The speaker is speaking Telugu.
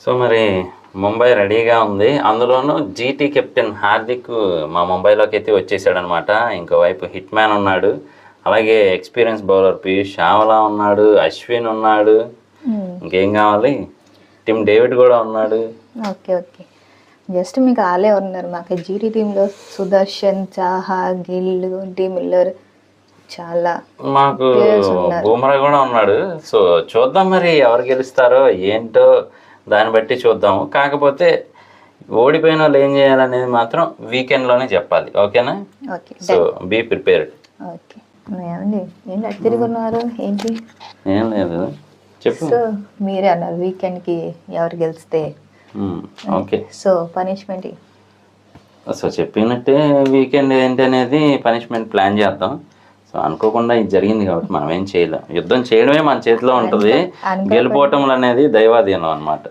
సో మరి ముంబై రెడీగా ఉంది. అందులోనూ జీటీ కెప్టెన్ హార్దిక్ మా ముంబైలోకి అయితే వచ్చేసాడనమాట. ఇంకోవైపు హిట్ మ్యాన్ ఉన్నాడు, అలాగే ఎక్స్పీరియన్స్ బౌలర్ పీయూష్ చావ్లా ఉన్నాడు, అశ్విన్ ఉన్నాడు, ఇంకేం కావాలి, టిమ్ డేవిడ్ కూడా ఉన్నాడు. ఓకే ఓకే, జస్ట్ మీకు ఆలే ఉన్నారు. మాకు జీటీ టీంలో సుదర్శన్, చాహా, గిల్, డి మిల్లర్ చాలా మాకు players ఉన్నారు. బూమ్రా కూడా ఉన్నాడు. సో చూద్దాం మరి ఎవరు గెలుస్తారో ఏంటో దాన్ని బట్టి చూద్దాము. కాకపోతే ఓడిపోయిన వాళ్ళు ఏం చేయాలనేది మాత్రం వీకెండ్లోనే చెప్పాలి. ఓకేనా? Okay so be prepared. Okay. ఏమండి ఏంటి అటు తిరుగున్నారు ఏంటి? ఏం లేదు, చెప్పు. సో మీరే అన్నారు వీకెండ్కి ఎవరు గెలిస్తే. ఓకే, సో పనిష్మెంట్ సో చెప్పినట్టే వీకెండ్ ఏంటి అనేది పనిష్మెంట్ ప్లాన్ చేద్దాం. సో అనుకోకుండా ఇది జరిగింది కాబట్టి మనం ఏం చేయలేం. యుద్ధం చేయడమే మన చేతిలో ఉంటుంది. గెలుపోవటములు అనేది దైవాధీనం అనమాట.